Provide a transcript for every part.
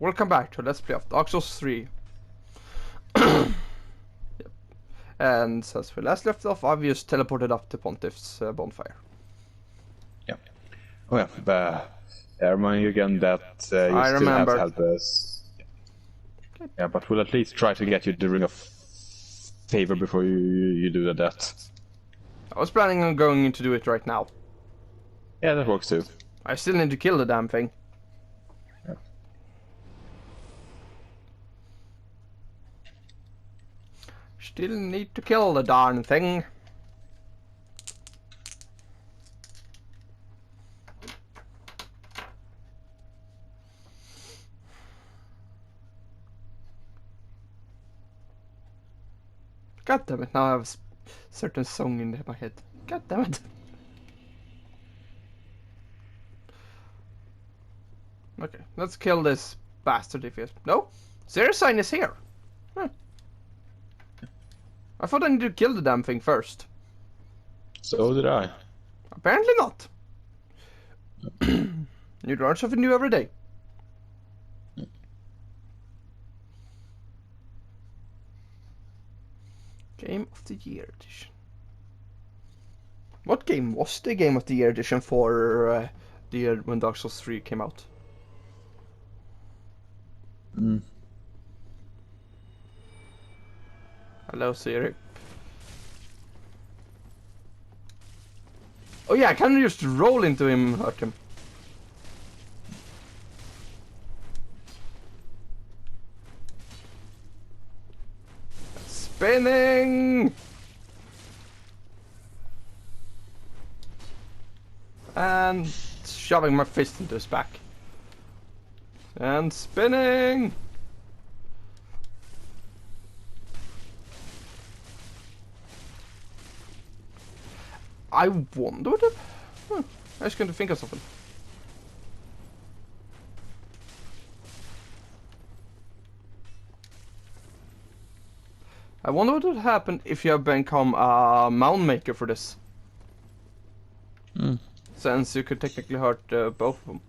Welcome back to Let's Play of Dark Souls 3. Yep. And since we last left off, I've just teleported up to Pontiff's bonfire. Yeah. Oh yeah, I remind you again that you I still have remember. to help us. Yeah, but we'll at least try to get you the Ring of Favor before you do that. I was planning on going to do it right now. Yeah, that works too. I still need to kill the damn thing. Yeah. Still need to kill the darn thing. God damn it, now I have a certain song in my head. God damn it. Okay, let's kill this bastard if he is. No? Sign is here. Huh. I thought I needed to kill the damn thing first. So did I. Apparently not. You learn something new every day. Game of the Year edition. What game was the Game of the Year edition for the year when Dark Souls 3 came out? Hello, Siri. Oh yeah, I can just roll into him and hurt him. Spinning! And shoving my fist into his back. And spinning! I wonder what I was going to think of something. I wonder what would happen if you have become a mound maker for this. Since you could technically hurt both of them.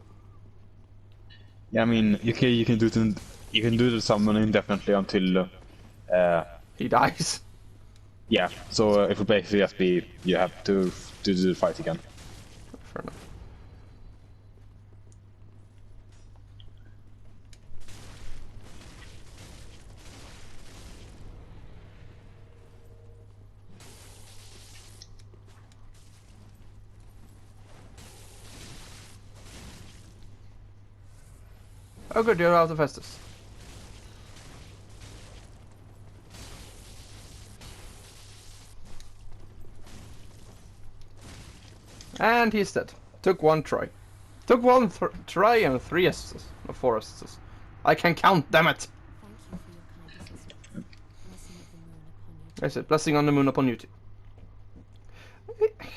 Yeah, I mean you can do the summon indefinitely until He dies. yeah. So it will basically just be you have to do the fight again. Fair enough. Oh good, you're out of Estus. And he's dead. Took one try. Took one try and 3 Estus. Or 4 Estus. I can count, damn it! I said, blessing on the moon upon you too.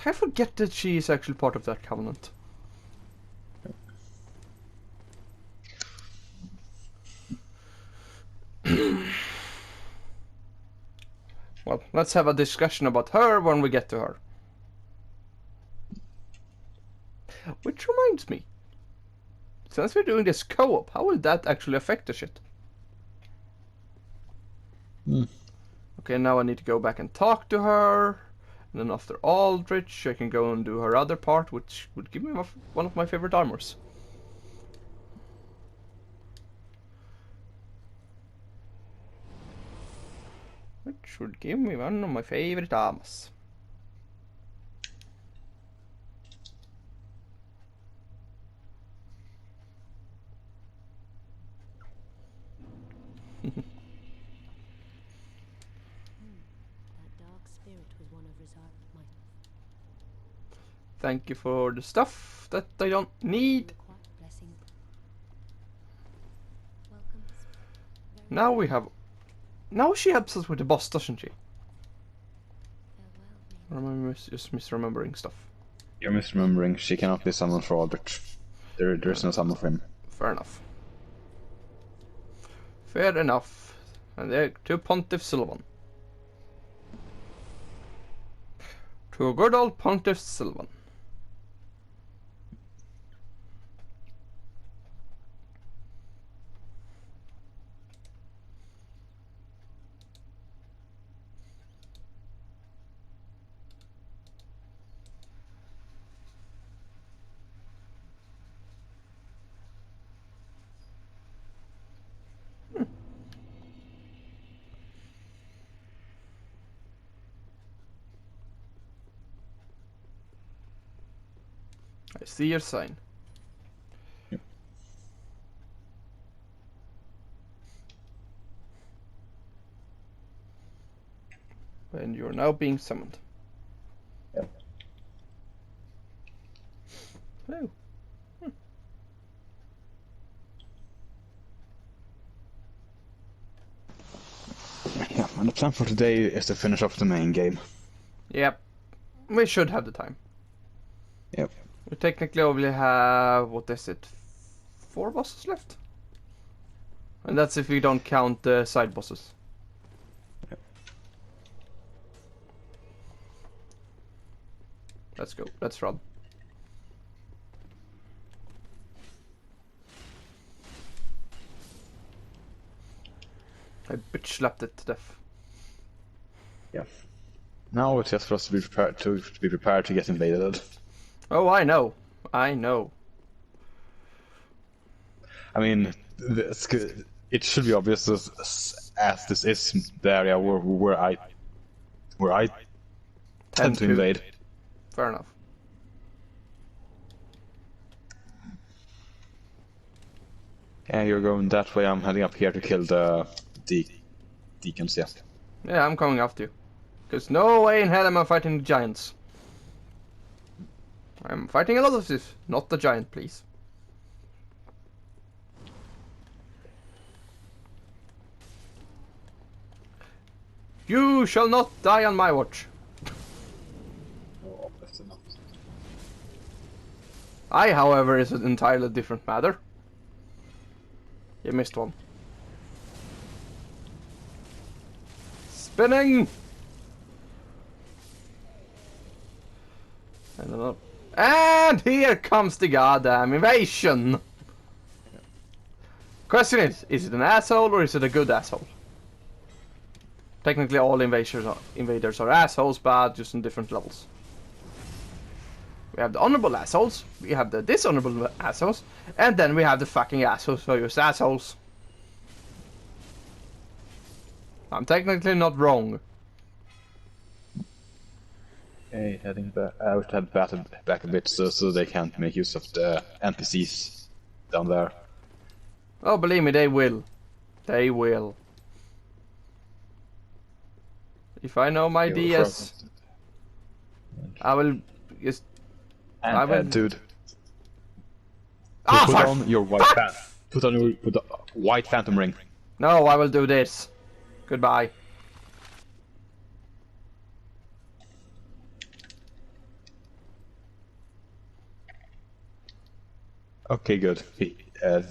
I forget that she is actually part of that covenant. Well, let's have a discussion about her when we get to her. Which reminds me, since we're doing this co-op, how will that actually affect the shit? Okay, now I need to go back and talk to her. And then after Aldrich, I can go and do her other part, which would give me one of my favorite armors. Which would give me one of my favorite armors. Thank you for the stuff that I don't need. Now we have... Now she helps us with the boss, doesn't she? Or am I just misremembering stuff? You're misremembering. She cannot be summoned for Albert. There's no summon for him. Fair enough. Fair enough. And there to Pontiff Sylvan. To a good old Pontiff Sylvan. I see your sign. Yep. And you're now being summoned. Yep. Hello. Yeah, and the plan for today is to finish off the main game. Yep. We should have the time. Yep. We technically only have, what is it, 4 bosses left? And that's if we don't count the side bosses. Yep. Let's go, let's run. I bitch slapped it to death. Yeah. Now it's just for us to be prepared to get invaded. Oh, I know. I know. I mean, it should be obvious as this is the area where I tend to invade. Fair enough. Yeah, you're going that way. I'm heading up here to kill the deacons. Yeah. Yeah, I'm coming after you. Because no way in hell am I fighting the giants. I'm fighting a lot of this, not the giant, please. You shall not die on my watch. I, however, is an entirely different matter. You missed one. Spinning! I don't know. And here comes the goddamn invasion! Question is it an asshole or is it a good asshole? Technically all invaders are assholes, but just on different levels. We have the honorable assholes, we have the dishonorable assholes, and then we have the fucking assholes who are just assholes. I'm technically not wrong. Okay, heading back. I would head back a bit so they can't make use of the NPCs down there. Oh, believe me, they will. They will. If I know my DS, I will just. And, I will. dude, Ah, put fuck! on your white put on your white phantom ring. No, I will do this. Goodbye. Okay, good.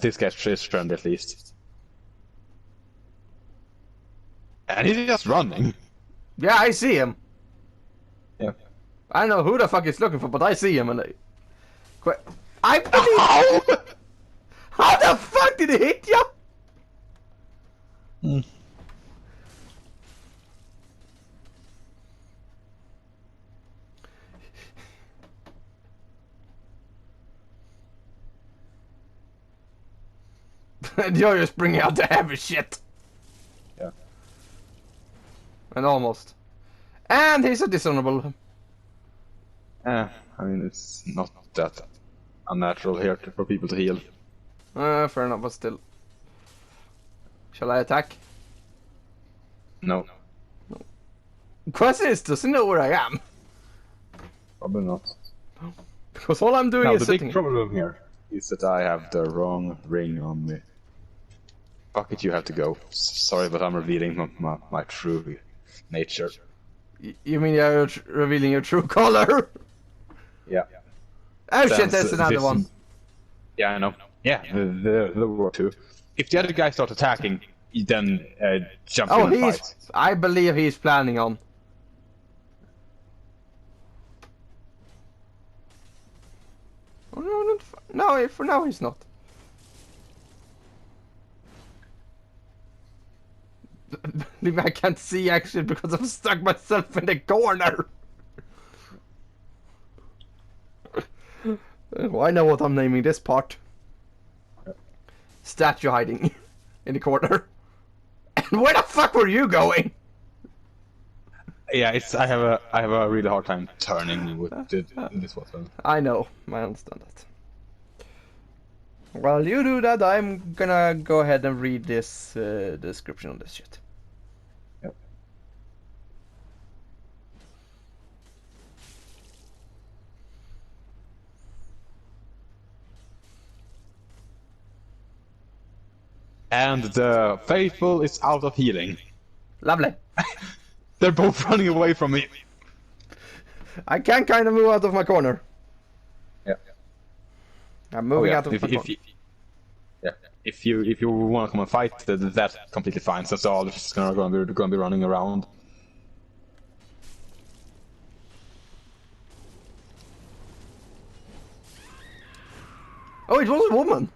This guy's his friend at least. And he's just running. Yeah, I see him. Yeah. I don't know who the fuck he's looking for, but I see him and I believe. How the fuck did it hit you? Hmm. And you're just bringing out the heavy shit. Yeah. And almost. And he's a dishonorable. I mean, it's not that unnatural here for people to heal. Fair enough, but still. Shall I attack? No, Question is, does he know where I am? probably not. Because all I'm doing Now, is the sitting big problem here is that I have the wrong ring on me. Fuck it, you have to go. Sorry, but I'm revealing my true nature. You mean you're revealing your true color? Yeah. Oh shit, Since, that's another this- one. Yeah, I know. Yeah, the war too. If the other guy starts attacking, you then jump Oh, in and he's. fight. I believe he's planning on. Oh, no, for now he's not. Believe me, I can't see actually because I've stuck myself in the corner. Oh, I know what I'm naming this part. Statue hiding in the corner. And where the fuck were you going? Yeah, it's I have a really hard time turning with this weapon. I know, I understand that. While you do that, I'm gonna go ahead and read this description on this shit. Yep. And the faithful is out of healing. Lovely. They're both running away from me. I can kind of move out of my corner. Yeah. I'm moving yeah. out of my corner. If you want to come and fight, that's completely fine. So all just gonna be running around. Oh, it was a woman.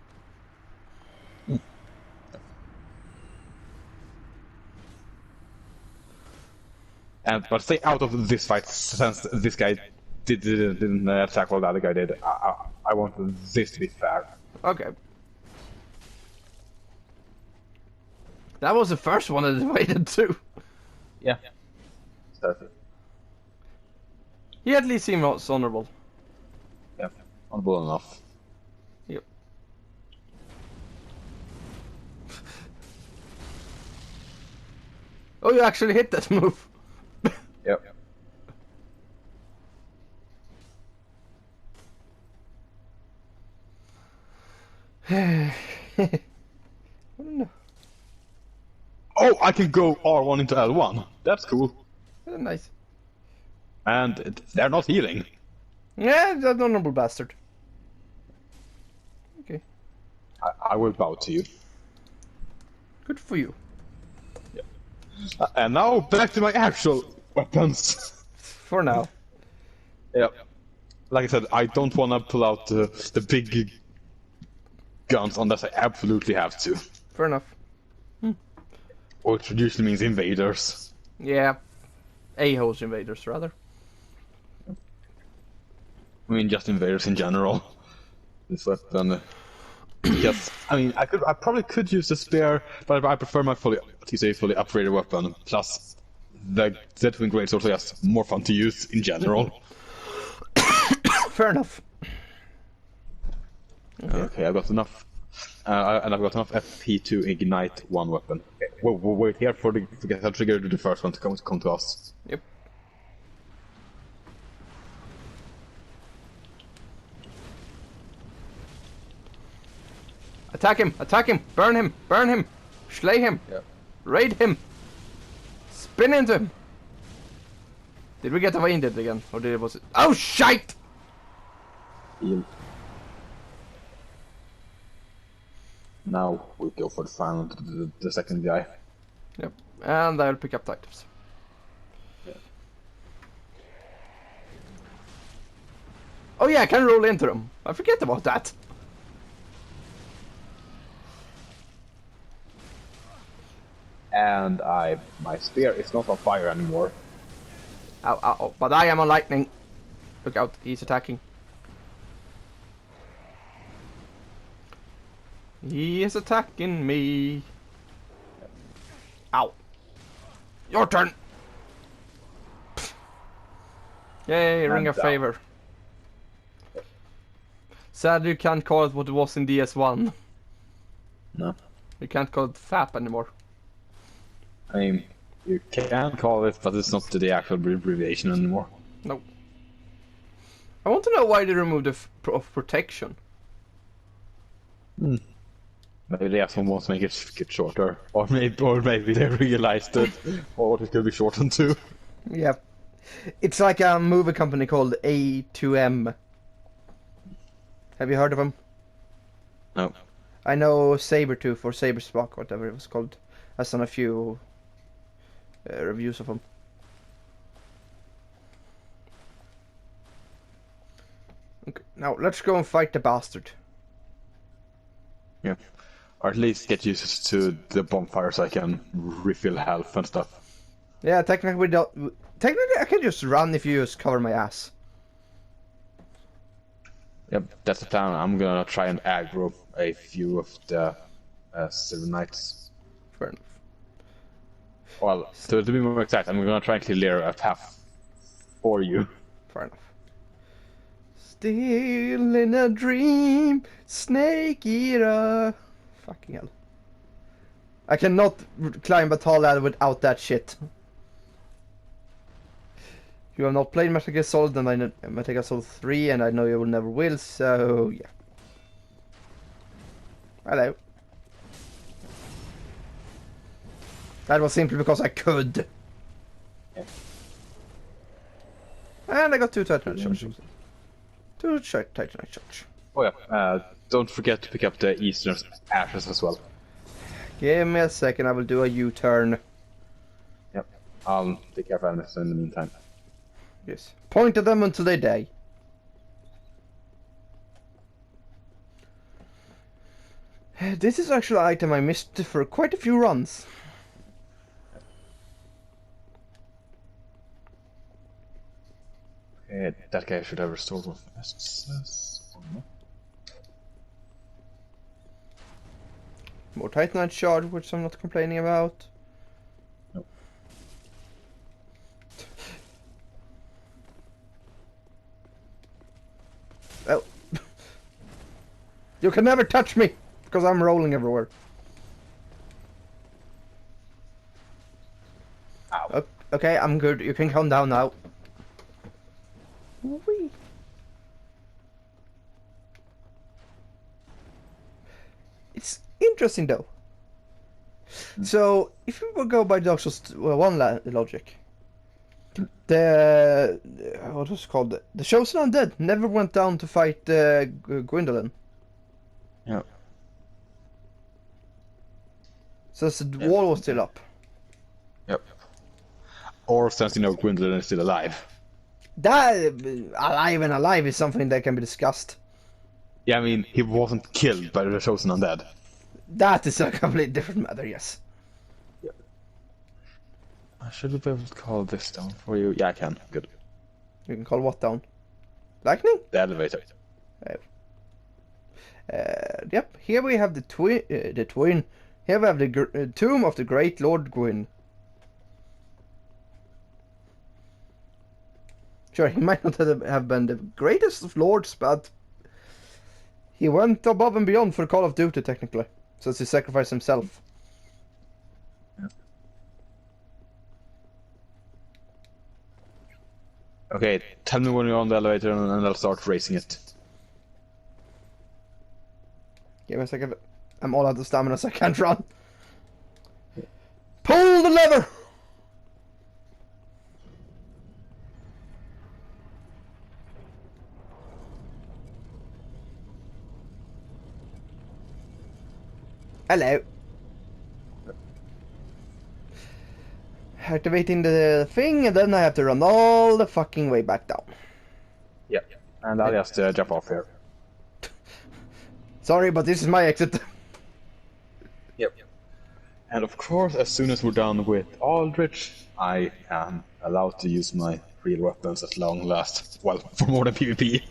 But stay out of this fight since this guy didn't attack while the other guy did. I want this to be fair. Okay. That was the first one that waited too. Yeah. Certainly. He at least seemed honorable. Yeah. Honorable enough. Yep. Oh, you actually hit that move. Yep. I don't know. Oh, I can go R1 into L1. That's cool. Nice. And they're not healing. Yeah, that honorable bastard. Okay. I will bow to you. Good for you. And now back to my actual weapons. For now. Yep. Like I said, I don't want to pull out the big guns unless I absolutely have to. Fair enough. Which usually means invaders. Yeah. A-host invaders, rather. I mean, just invaders in general. This weapon. Yes, I mean, I probably could use the spear, but I prefer my fully upgraded weapon. Plus, the Z-Wing Greatsword is just more fun to use in general. Fair enough. Okay, I've got enough. And I've got enough FP to ignite one weapon. Okay, we'll wait here for the to get the trigger to the first one to come to us. Yep. Attack him! Attack him! Burn him! Burn him! Slay him! Yep. Raid him! Spin into him! Did we get the wounded again? Or did it was it? Oh shite! Heal. Now we go for the final, the second guy. Yep. And I'll pick up items. Oh yeah, I can roll into them. I forget about that. And my spear is not on fire anymore. Ow, ow, ow. But I am on lightning. Look out, he's attacking. He is attacking me. Ow. Your turn. Yay, ring of favor. Sadly, you can't call it what it was in DS1. No. You can't call it FAP anymore. I mean, you can call it, but it's not the actual abbreviation anymore. No. I want to know why they removed the of protection. Maybe they just want to make it get shorter, or maybe they realized it, or what it could be shortened to. Yeah. It's like a movie company called A2M. Have you heard of them? No. I know Sabertooth or Saberspock, whatever it was called, has done a few reviews of them. Okay, now let's go and fight the bastard. Yeah. Or at least get used to the bonfire so I can refill health and stuff. Yeah, technically we don't. Technically, I can just run if you just cover my ass. Yep, that's the plan. I'm gonna try and aggro a few of the Silver Knights. Fair enough. Well, to be more exact, I'm gonna try and clear a path for you. Fair enough. Still in a dream, snake eater. Fucking hell. I cannot climb a tall ladder without that shit. You have not played Metal Gear Solid and Metal Gear Solid 3, and I know you will never will, so yeah. Hello. That was simply because I could. Yeah. And I got 2 Titanite charges. 2 Titanite charge. Oh yeah, don't forget to pick up the Eastern ashes as well. Give me a second, I will do a U-turn. Yep, I'll take care of enemies in the meantime. Yes. Point at them until they die. This is actually an item I missed for quite a few runs. That guy should have restored one success. More Titanite shard, which I'm not complaining about. Nope. Oh. You can never touch me, because I'm rolling everywhere. Ow. Okay, I'm good. You can calm down now. Whee. It's interesting though. So, if we would go by Dark Souls 1 logic, the what was it called? The Chosen Undead never went down to fight Gwendolyn. Yeah. So the wall was still up. Yep. Or since Gwendolyn is still alive. That alive is something that can be discussed. Yeah, I mean, he wasn't killed by the Chosen Undead. That is a completely different matter, yes. Yep. I should be able to call this down for you. Yeah, I can. Good. You can call what down? Lightning? The elevator. Yep. Here we have the twin. Here we have the tomb of the great Lord Gwyn. Sure, he might not have been the greatest of lords, but he went above and beyond for Call of Duty, technically, since he sacrificed himself. Yeah. Okay, tell me when you're on the elevator and I'll start racing it. Give me a second. I'm all out of stamina, so I can't run. Pull the lever! Hello. Activating the thing, and then I have to run all the fucking way back down. Yep. And I'll just jump off here. Sorry, but this is my exit. Yep. And of course, as soon as we're done with Aldrich, I am allowed to use my real weapons at long last. Well, for more than PvP.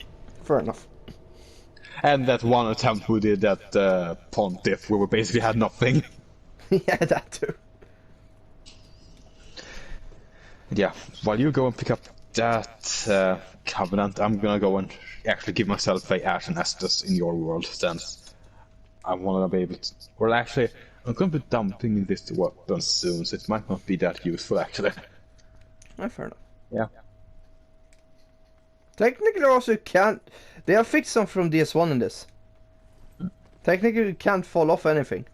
Fair enough. And that one attempt we did at Pontiff, where we basically had nothing. Yeah, that too. Yeah, while you go and pick up that Covenant, I'm gonna go and actually give myself a Ashen Estus in your world, since I wanna be able to... Well, actually, I'm gonna be dumping this weapon soon, so it might not be that useful, actually. Fair enough. Yeah. Technically, also you can't... They have fixed some from DS1 in this. Technically, you can't fall off anything.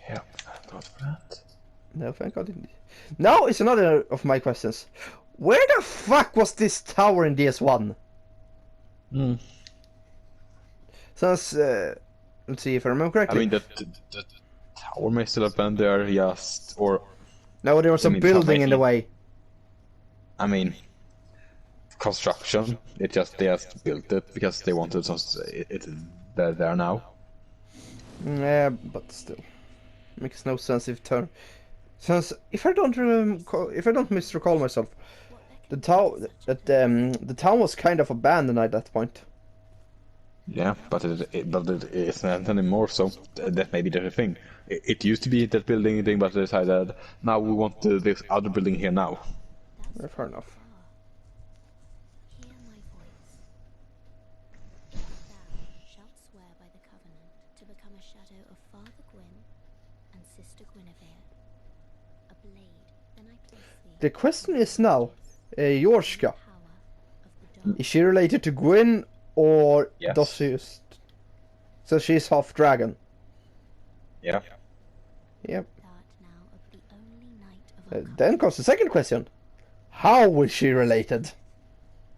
Yeah, thank God for that. No, thank God. Now is another of my questions. Where the fuck was this tower in DS1? Since, let's see if I remember correctly. I mean, the tower may still have been there, yes, or... No, there was some building in the way. I mean... construction. They just built it because they wanted it there now. Yeah, but still, makes no sense if since if I don't misrecall myself, the town was kind of abandoned at that point. Yeah, but it isn't anymore. So that may be the thing. It used to be that building thing, but they decided now we want this other building here now. Yeah, fair enough. Hear my voice. Thou shalt swear by the covenant to become a shadow of Father Gwyn and Sister Guinevere. A blade, then I place thee. The question is now, Yorshka, Power of the dark. is she related to Gwyn, or Yes. does she just... So she's half dragon? Yeah. Yep. Thou art now of the only knight of our Then comes the second question. How is she related?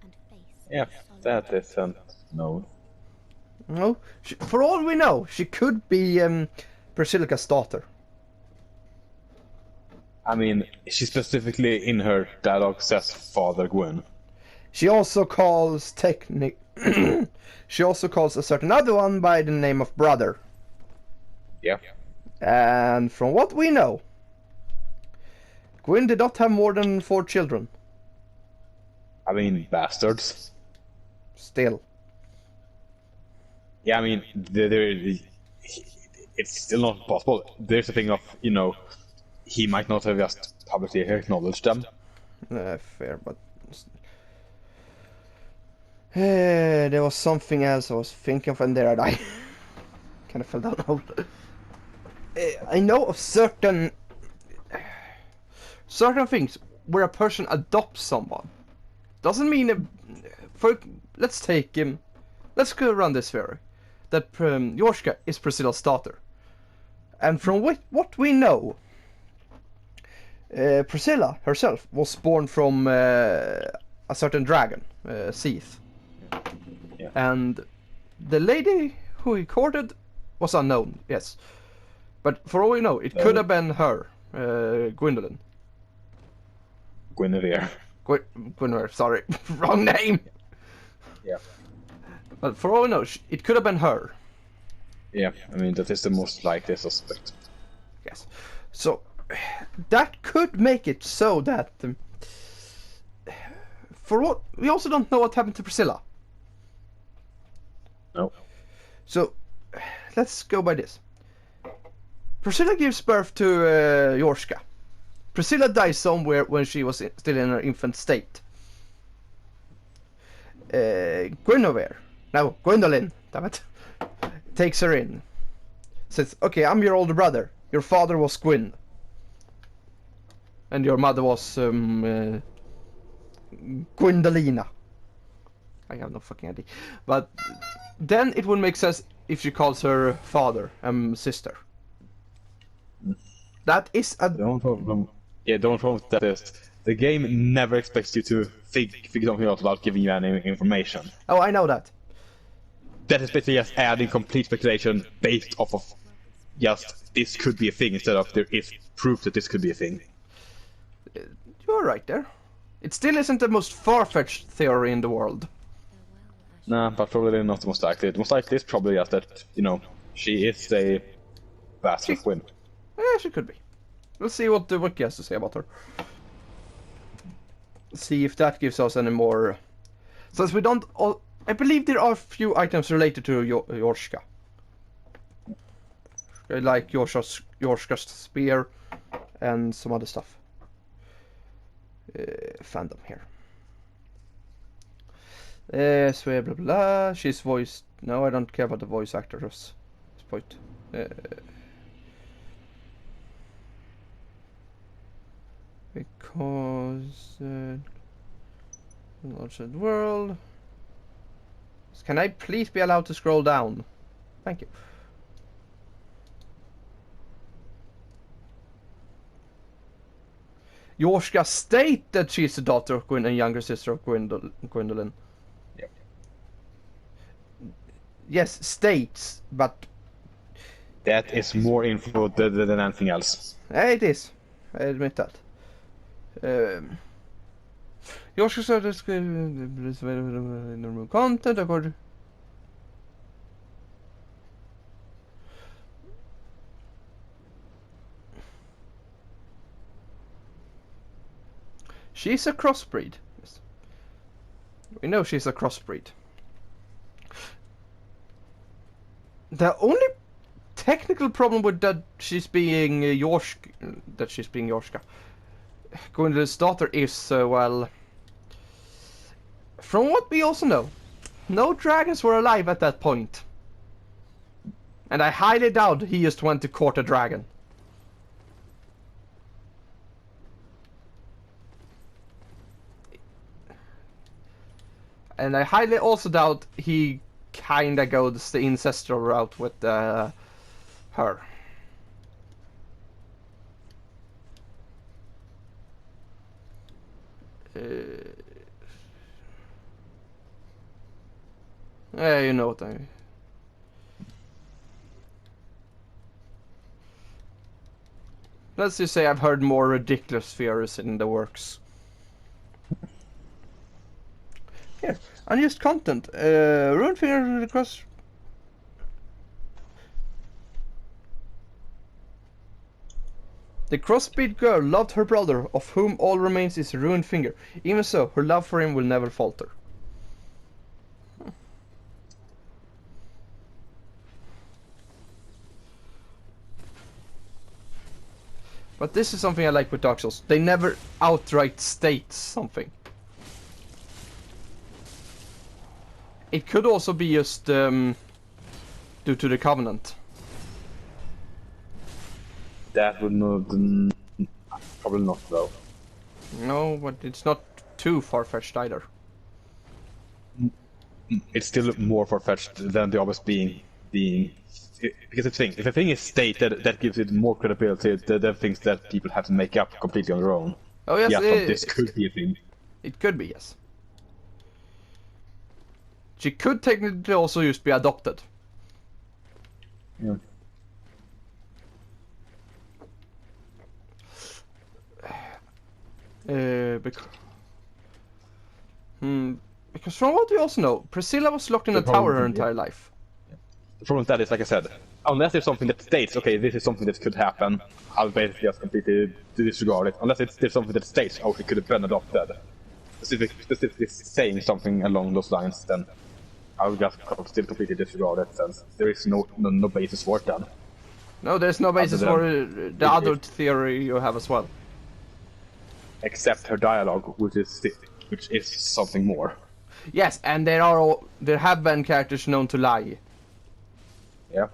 and face Yeah, solid that isn't known. No, for all we know, she could be Priscilla's daughter. I mean, she specifically in her dialogue says Father Gwyn. She also calls she also calls a certain other one by the name of brother. Yeah. And from what we know, Gwyn did not have more than 4 children. I mean, bastards. Still. Yeah, I mean, it's still not possible. There's a thing of, he might not have just publicly acknowledged them. Fair, but... there was something else I was thinking of, and there I died. Kind of fell down a hole. I know of certain things where a person adopts someone. Doesn't mean let's go around this theory that Yorshka is Priscilla's daughter, and from what we know, Priscilla herself was born from a certain dragon, Seath. Yeah. And the lady who he courted was unknown, yes. But for all we know, it could have been her, Gwendolyn. Guinevere. Guinevere, sorry, wrong name. Yeah. But for all we know, it could have been her. Yeah, I mean, that is the most likely suspect. Yes. So that could make it so that for what we also don't know what happened to Priscilla. No. So let's go by this. Priscilla gives birth to Yorshka. Priscilla dies somewhere when she was still in her infant state. Gwynevere, no, Gwendolyn, damn it, takes her in. Says, okay, I'm your older brother. Your father was Gwyn. And your mother was Gwendolina. I have no fucking idea. But then it would make sense if she calls her father and sister. That is a... The only problem with that is the game never expects you to figure something out without giving you any information. Oh, I know that. That is basically just adding complete speculation based off of just this could be a thing instead of there is proof that this could be a thing. You're right there. It still isn't the most far-fetched theory in the world. Nah, but probably not the most likely. The most likely is probably just that, she is a bastard Gwyn. Yeah, she could be. We'll see what the wiki has to say about her. See if that gives us any more... Since we don't... I believe there are a few items related to Yorshka. Like Yorshka's spear and some other stuff. Fandom here. Swear blah blah. She's voiced... No, I don't care about the voice actors. Point. Because larger world. Can I please be allowed to scroll down? Thank you. Yorshka state that she's the daughter of Gwyn and younger sister of Gwendolyn. Yep. Yes, states, but That is more info than anything else. it is. I admit that. Yorshka started normal content according. She's a crossbreed. Yes. We know she's a crossbreed. The only technical problem with that she's being Yorshka, Gwendolyn's daughter is, well, from what we also know, no dragons were alive at that point. And I highly doubt he just went to court a dragon. And I highly also doubt he kinda goes the ancestral route with her. Yeah, you know what I mean. Let's just say I've heard more ridiculous theories in the works. Here, unused content. Runefinger request. The crossbreed girl loved her brother, of whom all remains is Runefinger. Even so, her love for him will never falter. But this is something I like with Dark Souls. They never outright state something. It could also be just due to the Covenant. That would not... probably not, though. No, but it's not too far-fetched either. It's still more far-fetched than the obvious being... Because if the thing is stated, that gives it more credibility than the things that people have to make up completely on their own. Oh yes, Yeah, this could be a thing. It could be, yes. She could technically also just be adopted. Yeah. Because from what we also know, Priscilla was locked in a tower her entire life. The problem with that is, like I said, unless there's something that states, okay, this is something that could happen, I'll basically just completely disregard it. Unless there's something that states, oh, it could have been adopted, specifically saying something along those lines, then I'll just still completely disregard it, since there is no basis for it then. No, there's no basis for the other theory you have as well. Except her dialogue, which is something more. Yes, and there have been characters known to lie. Yeah.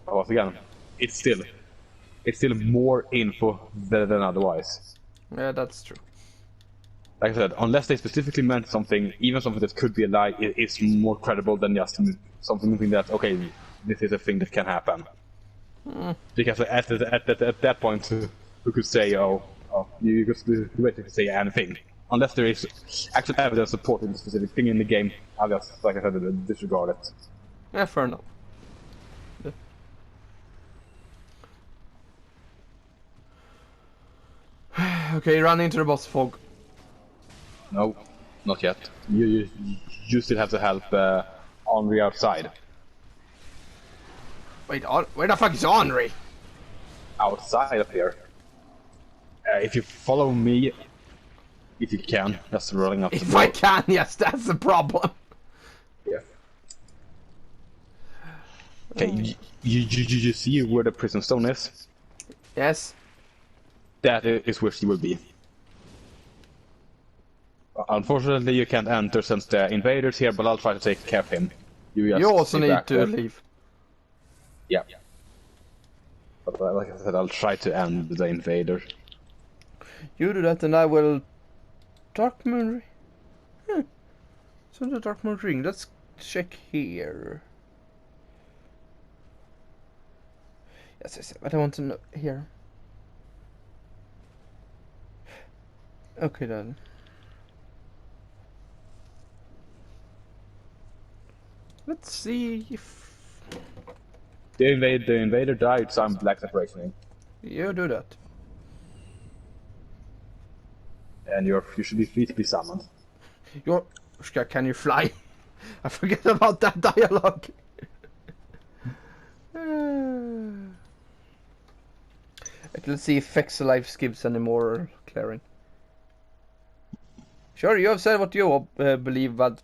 But once again, it's still more info than otherwise. Yeah, that's true. Like I said, unless they specifically meant something, even something that could be a lie, it's more credible than just something that, okay, this is a thing that can happen. Because at that point, who could say, you could basically say anything. Unless there is actual evidence supporting the specific thing in the game, I'll just, like I said, disregard it. Yeah, fair enough. Okay, run into the boss fog. No, not yet. You still have to help Henri outside. Wait, where the fuck is Henri? Outside of here. If you follow me, if you can, just rolling up the If door. I can, yes, that's the problem. Yeah. Okay, you see where the prison stone is? Yes. That is where she will be. Unfortunately, you can't enter since the invader's here, but I'll try to take care of him. You also stay need back to there. leave. Yeah. But like I said, I'll try to end the invader. You do that and I will... Dark Moon Ring? So the Dark Moon Ring, let's check here. Yes, but I want to know here. Okay then. Let's see if... The invader died, so I'm black separation. You do that. And you should be free to be summoned. Can you fly? I forget about that dialogue. Let's see if Fexalife gives any more clearing. Sure, you have said what you believe, but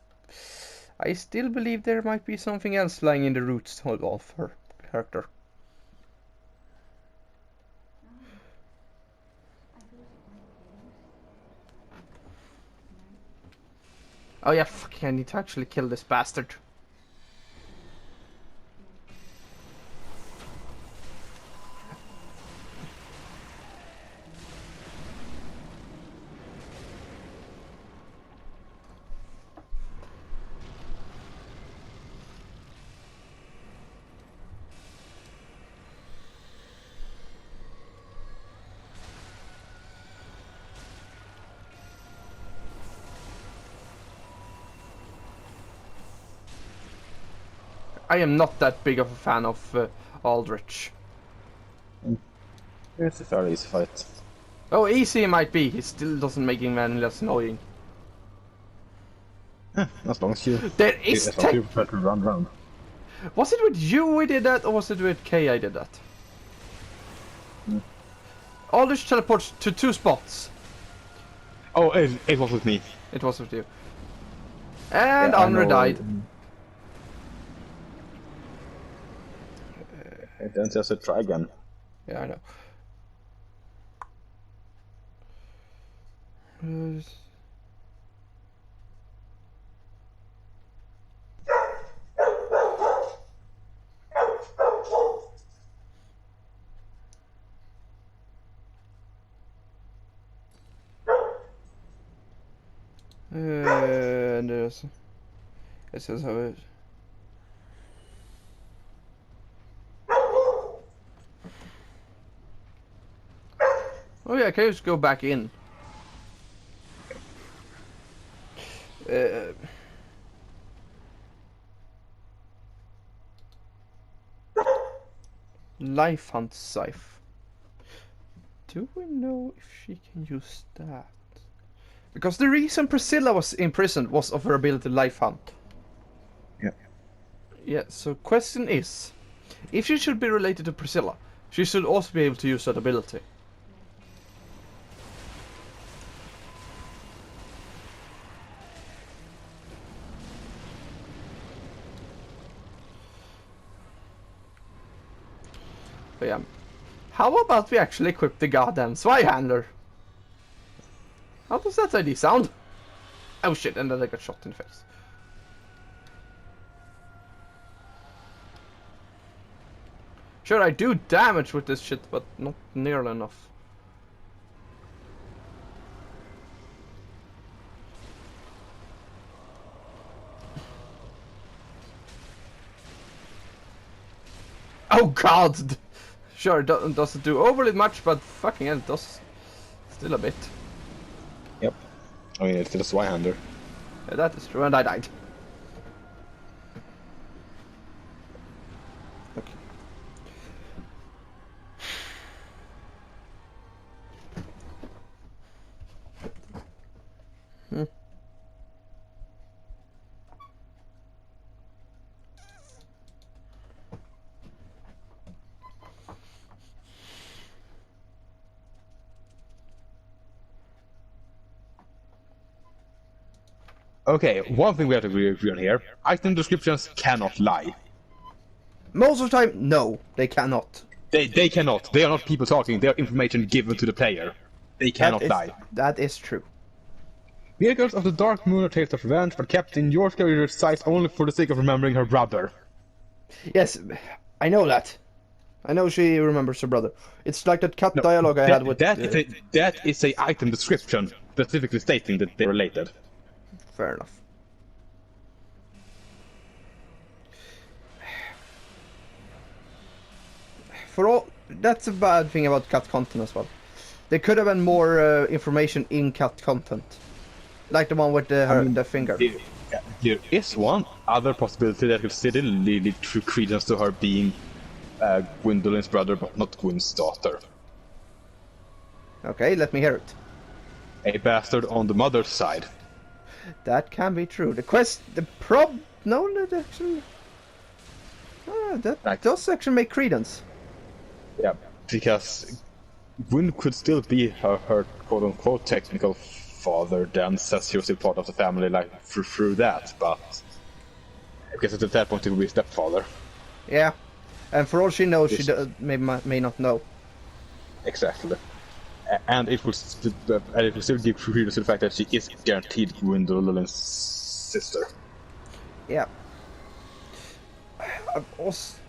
I still believe there might be something else lying in the roots of her character. Oh yeah, fuck, I need to actually kill this bastard. I am not that big of a fan of Aldrich. It's a fairly easy fight. Oh, easy it might be, he still doesn't make him any less annoying. As long as you... There is as long as you prefer to run around. Was it with you we did that, or was it with Kay I did that? Aldrich teleports to 2 spots. Oh, it was with me. It was with you. And Yeah, I Andre know. died. Then just try again. Yeah, I know. And there's... It says how it... Oh yeah, can you just go back in? Life Hunt Scythe. Do we know if she can use that? Because the reason Priscilla was imprisoned was of her ability to Life Hunt. Yeah. Yeah, so question is, if she should be related to Priscilla, she should also be able to use that ability. But yeah. How about we actually equip the goddamn Zweihander? How does that ID sound? Oh shit, and then I got shot in the face. Sure, I do damage with this shit, but not nearly enough. Oh god! Sure, it doesn't do overly much, but fucking hell, it does still a bit. Yep. I mean, it's still a Zweihander. Yeah, that is true, and I died. Okay. Okay, one thing we have to agree on here. Item descriptions cannot lie. Most of the time, no, they cannot. They cannot. They are not people talking. They are information given to the player. They cannot lie. That is true. Vehicles of the Dark Moon or Tales of Revenge are kept in your character's sight only for the sake of remembering her brother. Yes, I know that. I know she remembers her brother. It's like that cut dialogue I had with... That is a item description specifically stating that they're related. Fair enough. For all... That's a bad thing about cut content as well. There could have been more information in cut content. Like the one with the finger. There is one other possibility that could still lead true credence to her being Gwendolyn's brother, but not Gwyn's daughter. Okay, let me hear it. A bastard on the mother's side. That can be true. No, that actually... that does actually make credence. Yeah, because Gwyn could still be her quote-unquote technical father then, since he was still part of the family, like, through that, but... Because at that point, it would be stepfather. Yeah, and for all she knows, she Yes. may not know. Exactly. And it will still give credence to the fact that she is guaranteed Gwendolyn's sister. Yeah.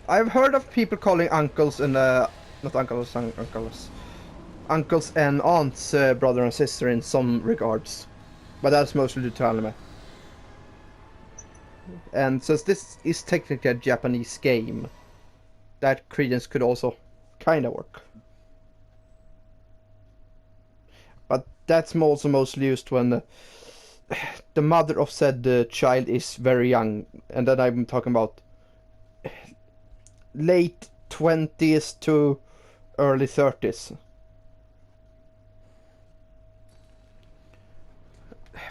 I've heard of people calling uncles and not uncles, uncles and aunts brother and sister in some regards, but that's mostly due to anime. And since this is technically a Japanese game, that credence could also kind of work. But that's also mostly used when the mother of said child is very young, and then I'm talking about late 20s to early 30s.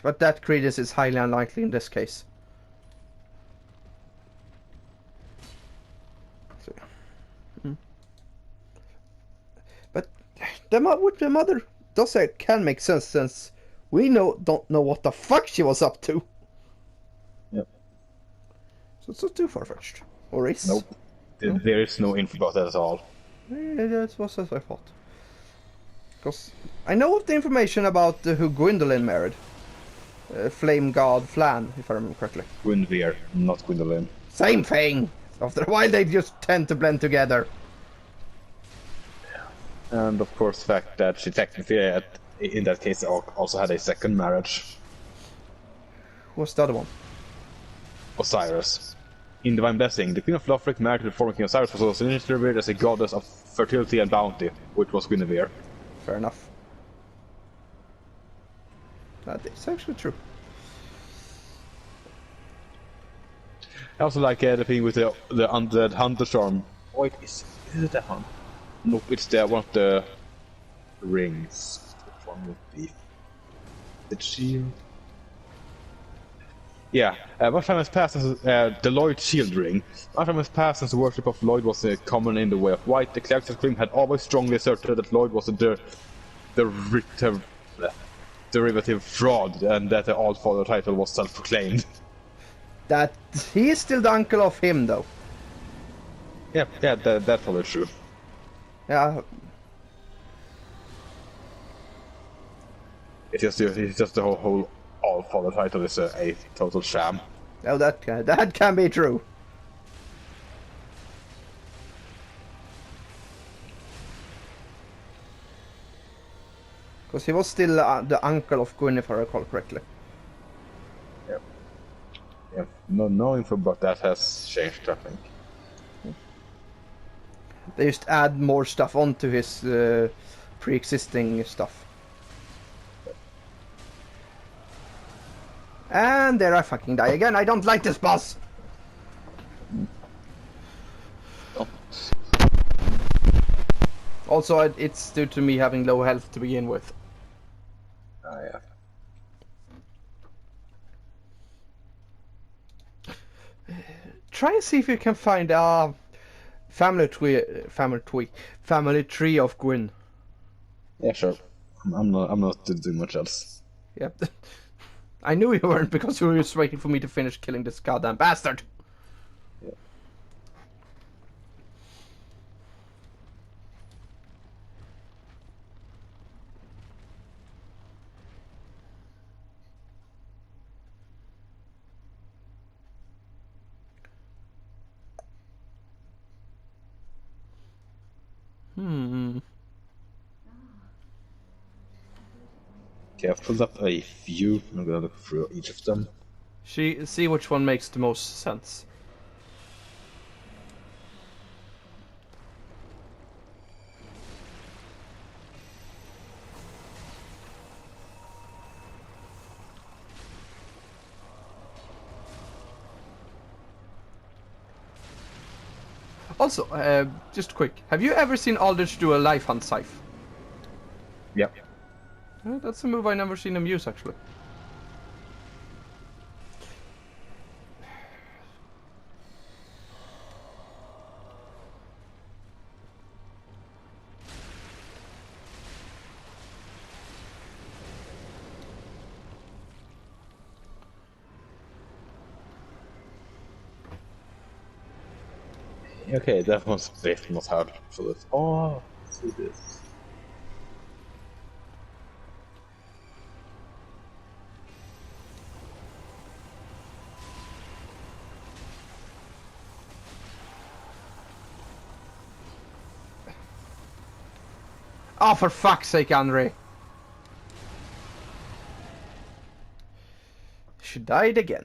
But that credence is highly unlikely in this case. So, but what the mother does say can make sense since we don't know what the fuck she was up to. Yep. So it's not too far-fetched. Or is? Nope. There is no info about that at all. Yeah, that was as I thought. Because I know of the information about who Gwendolyn married. Flame God Flan, if I remember correctly. Guinevere, not Gwendolyn. Same thing! After a while they just tend to blend together. And of course the fact that she technically, in that case, also had a second marriage. What's the other one? Osiris. In Divine Blessing, the Queen of Lothric married to the former King Osiris was also initially revered as a goddess of fertility and bounty, which was Guinevere. Fair enough. That is actually true. I also like the thing with the undead hunter storm. Oh, is it that one? Nope, it's one of the rings. Which one would be? The shield? Yeah, much time has passed since the Lloyd shield ring. Much time has passed since the worship of Lloyd was common in the Way of White. The clerics of Grim had always strongly asserted that Lloyd was the derivative fraud, and that the All-Father title was self-proclaimed. That he is still the uncle of him, though. Yeah, that's probably true. Yeah, It's just the whole All-Father title is a total sham. oh, that can be true. Because he was still the uncle of Gwyn, if I recall correctly. Yep. Yeah, no info about that has changed, I think. They just add more stuff onto his pre-existing stuff. And there I fucking die again. I don't like this boss. Oh. Also, it's due to me having low health to begin with. Yeah. Try and see if you can find a family tree of Gwyn. Yeah, sure. I'm not doing much else. Yep. I knew you weren't because you were just waiting for me to finish killing this goddamn bastard. Yeah. Okay, I've pulled up a few. I'm gonna look through each of them. See which one makes the most sense. Also, just quick, have you ever seen Aldrich do a life hunt scythe? Yep. That's a move I never seen him use, actually. Okay, that was a bit not hard for this. Oh, let's see this. Oh, for fuck's sake, Andre. She died again.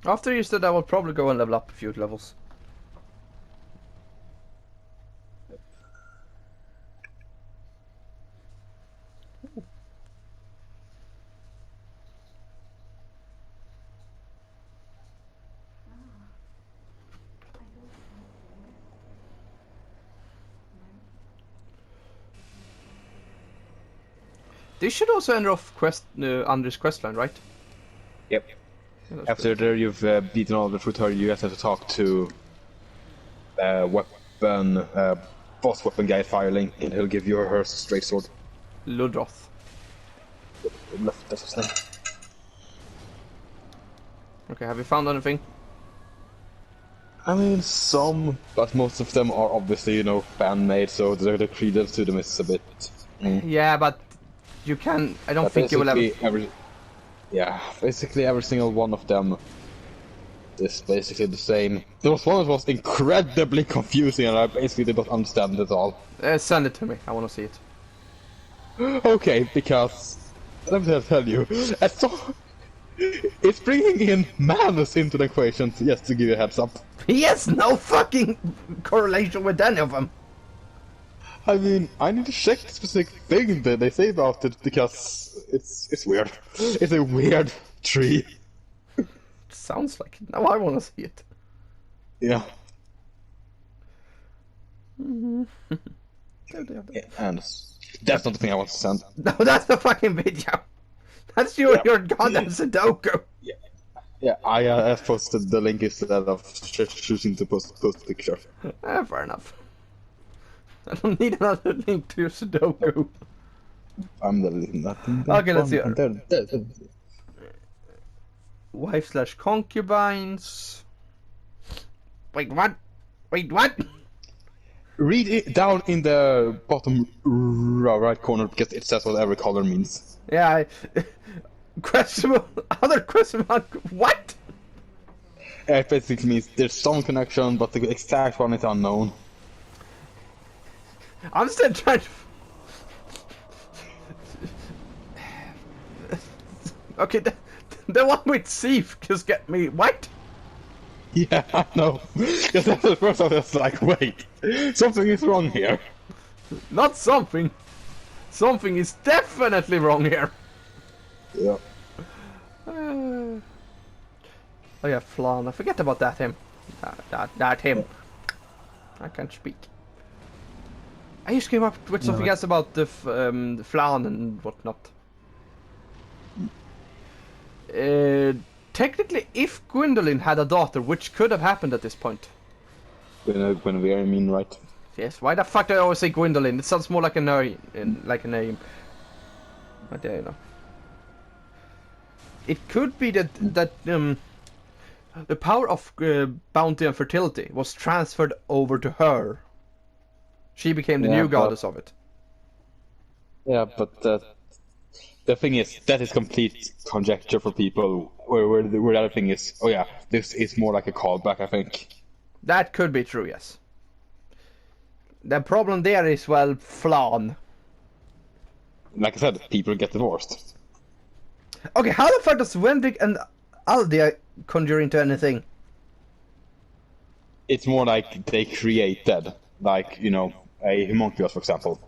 After you said I will probably go and level up a few levels. This should also end off Andre's questline, right? Yep. Yeah, that's After there, you've beaten all the Fruitari, you guys have to talk to boss weapon guy Firelink, and he'll give you her straight sword. Ludroth. That's his name. Okay, have you found anything? I mean, some, but most of them are obviously, you know, fan-made, so the credence to them is a bit... Yeah, but you can... I don't But think you will basically basically every single one of them is basically the same. There was one that was incredibly confusing, and I basically did not understand it at all. Send it to me. I want to see it. Okay, because let me tell you, it's bringing in Manus into the equation, just to give you a heads up. He has no fucking correlation with any of them. I mean, I need to check the specific thing that they say about it, because it's weird. It's a weird tree. Sounds like it. Now I want to see it. Yeah. Oh, And that's not the thing I want to send. no, that's the fucking video. That's your goddamn Sudoku. Yeah, I posted the link instead of choosing to post a picture. Fair enough. I don't need another link to your Sudoku. I'm deleting that. Okay, let's see it. Wife/concubines. Wait, what? Wait, what? Read it down in the bottom right corner because it says what every color means. Yeah, questionable. Other question mark. What? It basically means there's some connection, but the exact one is unknown. I'm still trying to... Okay, the one with Sif just get me... What? Yeah, I know. Because that's the first time I was like, wait, something is wrong here. Not something. Something is definitely wrong here. Yeah. Oh yeah, Flan. I forget about that him. That him. I can't speak. I just came up with something else about the Flan and whatnot. Technically, if Gwyndolin had a daughter, which could have happened at this point. Guinevere, I mean, right? Yes. Why the fuck do I always say Gwyndolin? It sounds more like a name. But yeah, you know. It could be that the power of bounty and fertility was transferred over to her. She became the new goddess of it. Yeah, but the thing is, that is complete conjecture for people. Where the other thing is, oh yeah, this is more like a callback, I think. That could be true, yes. The problem there is, well, Flan. Like I said, people get divorced. Okay, how the fuck does Wendick and Aldia conjure into anything? It's more like they created, like, you know, a homunculus, for example.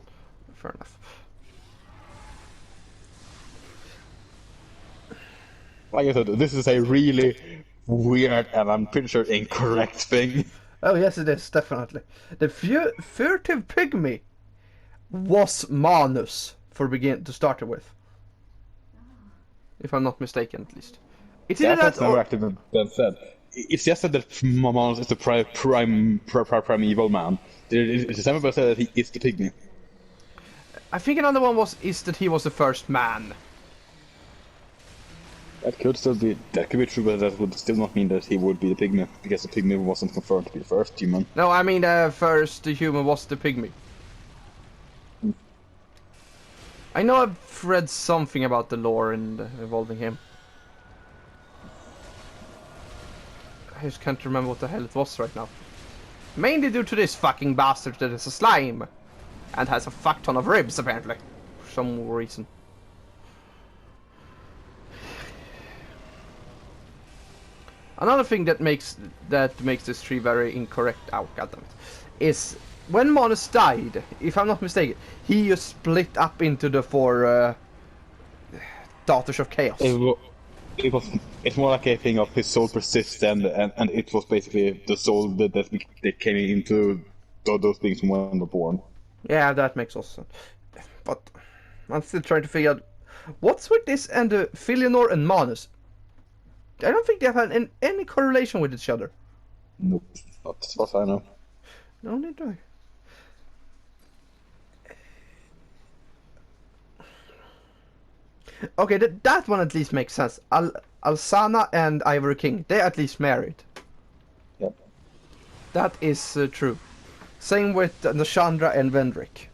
Fair enough. Like I said, this is a really weird and I'm pretty sure incorrect thing. Oh yes, it is, definitely. The furtive pygmy was Manus to start with. if I'm not mistaken, at least. It's either That's that never or actually been said. It's just that Manos is the primeval man. It's never been said that he is the pygmy. I think another one is that he was the first man. That could be true, but that would still not mean that he would be the pygmy, because the pygmy wasn't confirmed to be the first human. No, I mean the first human was the pygmy. I know I've read something about the lore involving him. I just can't remember what the hell it was right now. Mainly due to this fucking bastard that is a slime. And has a fuck ton of ribs, apparently. For some reason. Another thing that makes this tree very incorrect, oh goddammit, is when Manus died, if I'm not mistaken, he just split up into the four Daughters of Chaos. It's more like a thing of his soul persists, and it was basically the soul that came into those beings when they were born. Yeah, that makes also sense. But I'm still trying to figure out what's with this and Filianor and Manus. I don't think they have had any correlation with each other. Nope, not as far as I know. No, they don't. Okay, that one at least makes sense. Alsana and Ivory King, they at least married. Yep. That is true. Same with Nashandra and Vendrick.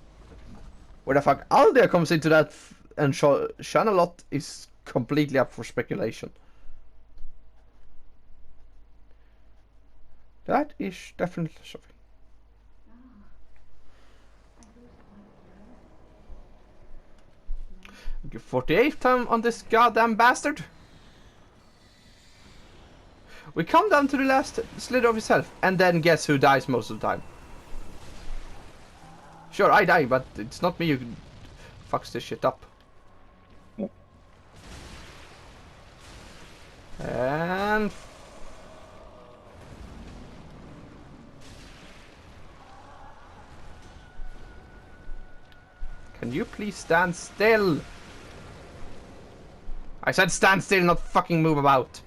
Where the fuck Aldia comes into that and Shanalot is completely up for speculation. That is definitely something. 48th time on this goddamn bastard. We come down to the last slither of his health, and then guess who dies most of the time? Sure, I die, but it's not me who fucks this shit up. Yeah. And can you please stand still? I said stand still, not fucking move about.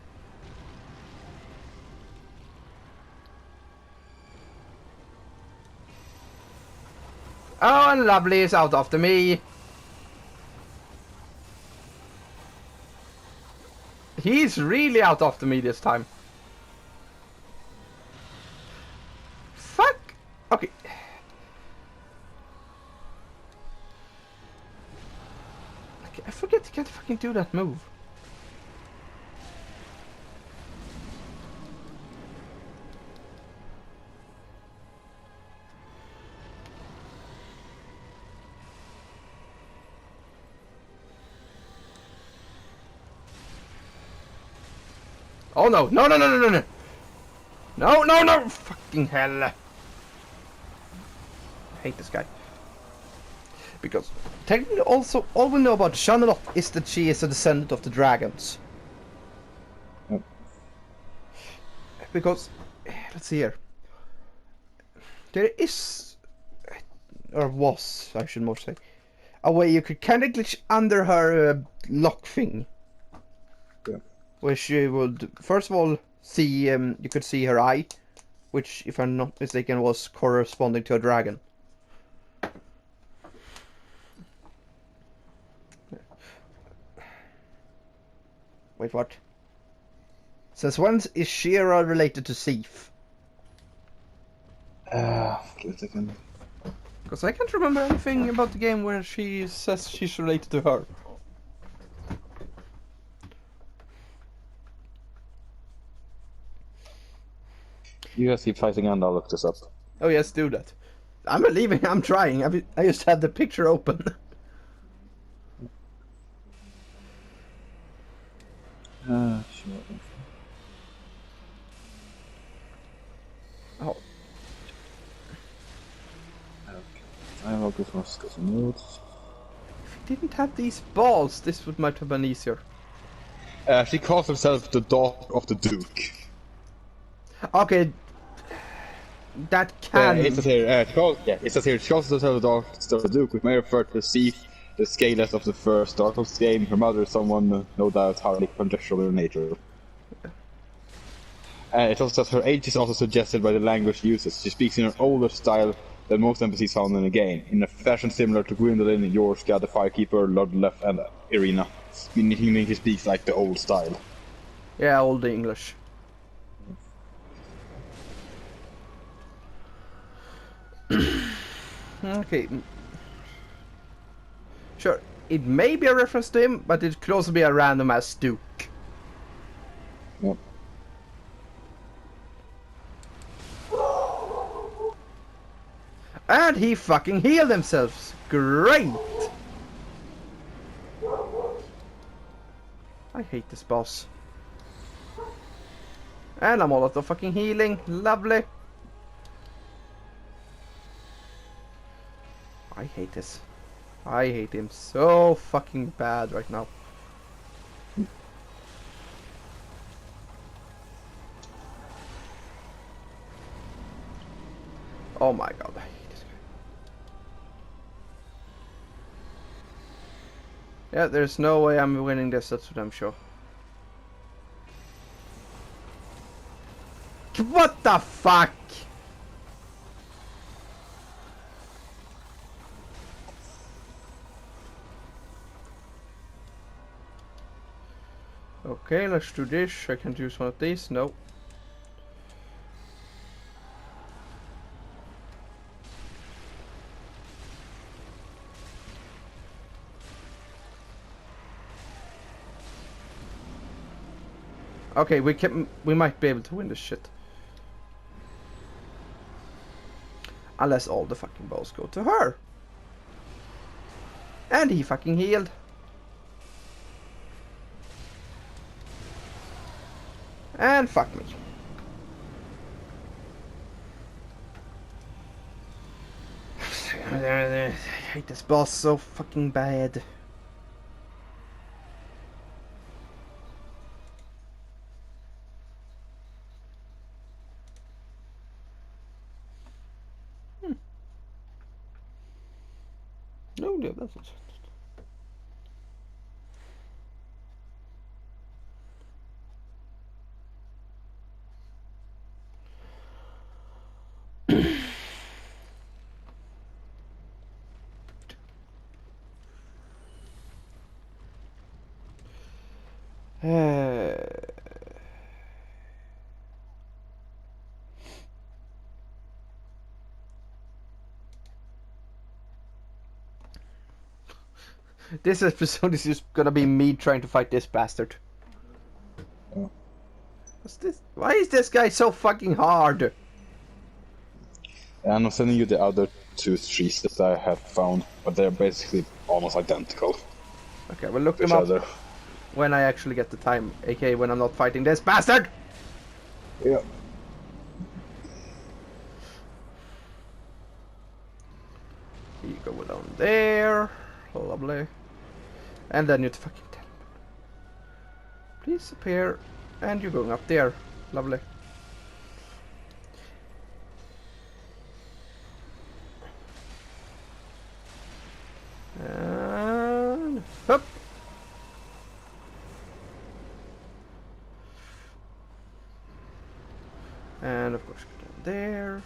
Oh, and Lovely is out after me. He's really out after me this time. Fuck. Okay. I forget to can't fucking do that move. Oh no, no, no, no, no, no, no. No, no, no, fucking hell. I hate this guy. Because technically also, all we know about Shanalot is that she is a descendant of the dragons. Yep. Because, let's see here. There is, or was, I should more say, a way you could kind of glitch under her lock thing. Yeah. Which you would, first of all, see, you could see her eye, which, if I'm not mistaken, was corresponding to a dragon. Wait, what? Since when is Shira related to Sif? Give me a second. Because I can't remember anything about the game where she says she's related to her. You guys keep fighting and I'll look this up. Oh yes, do that. I'm not leaving, I'm trying. I just had the picture open. Sure. Oh. Okay. I will go for skills and notes. If I didn't have these balls, this might have been easier. She calls herself the daughter of the Duke. Okay. That can... It says here, it says here, she calls herself the daughter of the Duke, which may refer to Sif the Scalet of the first Dark Souls game. Her mother is someone, no doubt, highly conjectural in nature. It also says her age is also suggested by the language she uses. She speaks in an older style than most NPCs found in the game, in a fashion similar to Gwendolyn, Yorska, the Firekeeper, Lodlef, and Irina. Meaning she speaks like the old style. Yeah, old English. Okay. Sure, it may be a reference to him, but it could also be a random ass Duke. Yep. And he fucking healed himself. Great! I hate this boss. And I'm all out of fucking healing. Lovely. I hate this. I hate him so fucking bad right now. Oh my god, I hate this guy. Yeah, there's no way I'm winning this, that's what I'm sure. What the fuck? Okay, let's do this. I can't use one of these. No. Okay, we might be able to win this shit. Unless all the fucking balls go to her. And he fucking healed. And fuck me. I hate this boss so fucking bad. No, no, that's not. This episode is just gonna be me trying to fight this bastard. Oh. What's this? Why is this guy so fucking hard? And I'm sending you the other two trees that I have found, but they're basically almost identical. Okay, we'll look to them each up other. when I actually get the time, aka when I'm not fighting this bastard! Yeah. You go down there. Lovely. And then you fucking tell me. Please appear. And you're going up there. Lovely. And up. And of course go down there.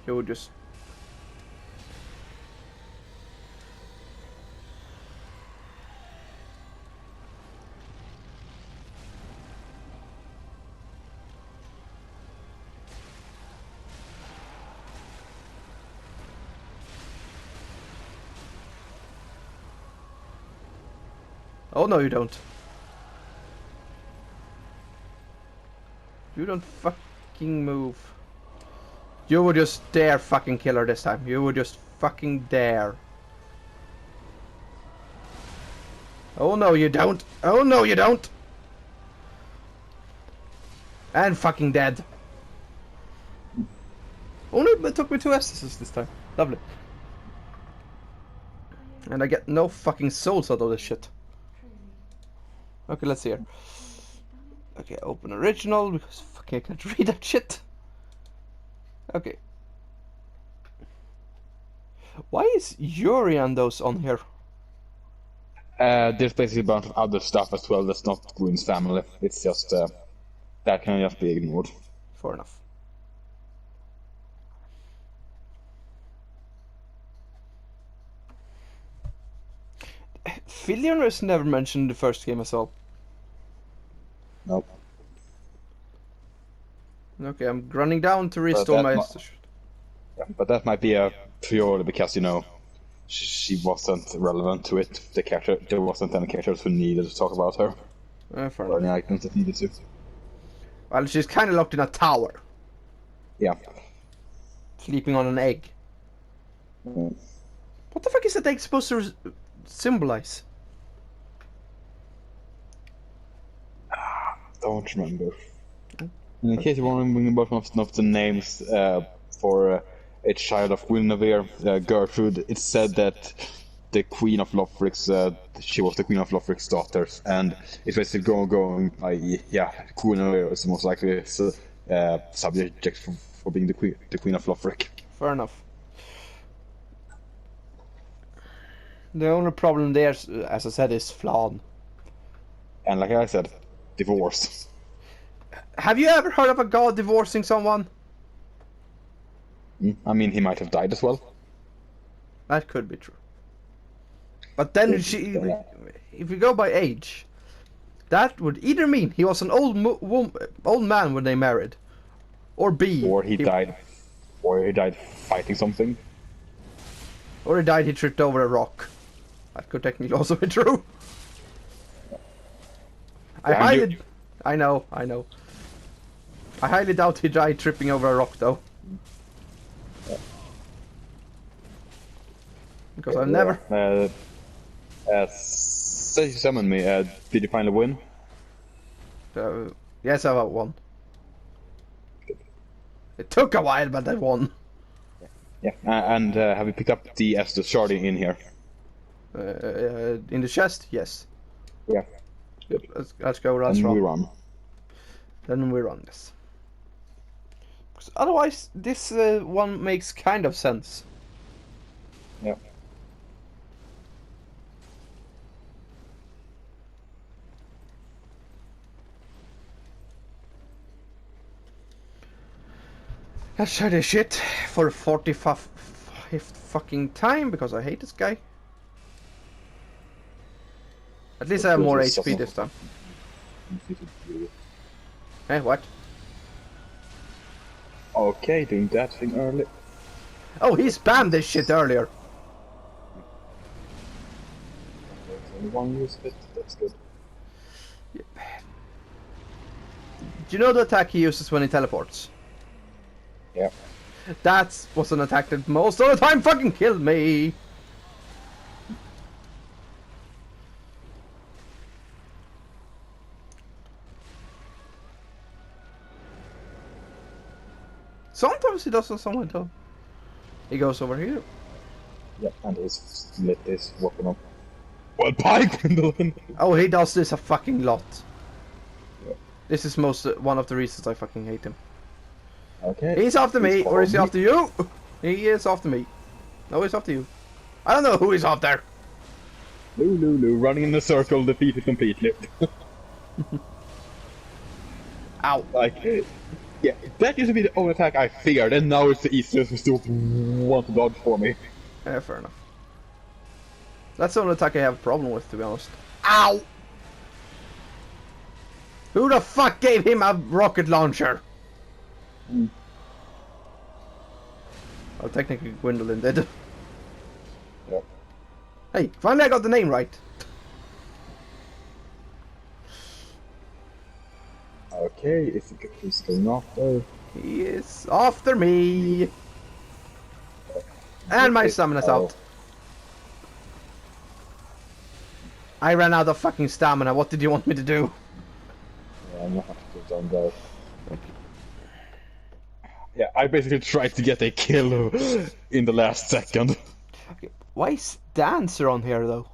You would just oh no, you don't. You don't fucking move. You would just dare fucking kill her this time. You would just fucking dare. Oh no, you don't. Oh no, you don't. And fucking dead. Oh no, it took me 2 essences this time. Lovely. And I get no fucking souls out of this shit. Okay, let's see here. Okay, open original, because fucking I can't read that shit. Okay. Why is Yuri and those on here? There's basically a bunch of other stuff as well that's not Gwyn's family. It's just that can just be ignored. Fair enough. Filion is never mentioned in the first game as well. Nope. Okay, I'm running down to restore that my... Yeah, but that might be a purely because, you know, she wasn't relevant to it. The character, there wasn't any characters who needed to talk about her. Fair Or any enough. items that needed to. Well, she's kind of locked in a tower, Yeah. sleeping on an egg. Mm. What the fuck is that egg supposed to symbolize? Don't remember. In case you're wondering about one of the names for a child of Guinevere, Gertrude, it's said that the Queen of Lothric's, she was the Queen of Lothric's daughter, and it's basically going by, yeah, Guinevere is most likely subject for being the Queen of Lothric. Fair enough. The only problem there, as I said, is Flan. And like I said, divorce. Have you ever heard of a god divorcing someone? I mean, he might have died as well. That could be true. But then if you go by age, that would either mean he was an old man when they married, or B, Or he died fighting something. or he died he tripped over a rock. That could technically also be true. I know. I highly doubt he died tripping over a rock though. Because I've never... Say you summoned me, did you finally win? Yes, I won. It took a while, but I won. Yeah, and have you picked up the Estus Sharding in here? In the chest, yes. Yeah. Good. Let's go run. And we run. Then we run this. Because otherwise, this one makes kind of sense. Yeah. Let's try this shit for 45th fucking time because I hate this guy. At least I have more HP this time. Hey, what? Okay, doing that thing early. Oh, he spammed this shit earlier. There's only one use of it, that's good. Do you know the attack he uses when he teleports? Yeah. That was an attack that most of the time fucking killed me. Sometimes he does, and sometimes don't. He goes over here. Yeah, and his lit is walking up. Well, bye, Gwendolyn! Oh, he does this a fucking lot. Yeah. This is one of the reasons I fucking hate him. Okay. He's after me, or is he following after you? He is after me. No, he's after you. I don't know who is after. Lulu, running in a circle, defeated completely. Ow. Like, yeah, that used to be the only attack I feared, and now it's the easiest to want to dodge for me. Yeah, fair enough. That's the only attack I have a problem with, to be honest. Ow! Who the fuck gave him a rocket launcher? Well, technically Gwendolyn did. Yep. Hey, finally I got the name right. Okay, he's going after. He is after me. And my stamina's out. I ran out of fucking stamina. What did you want me to do? Yeah, I'm gonna have to go down there. Yeah, I basically tried to get a kill in the last second. Okay. Why is Dancer on here though?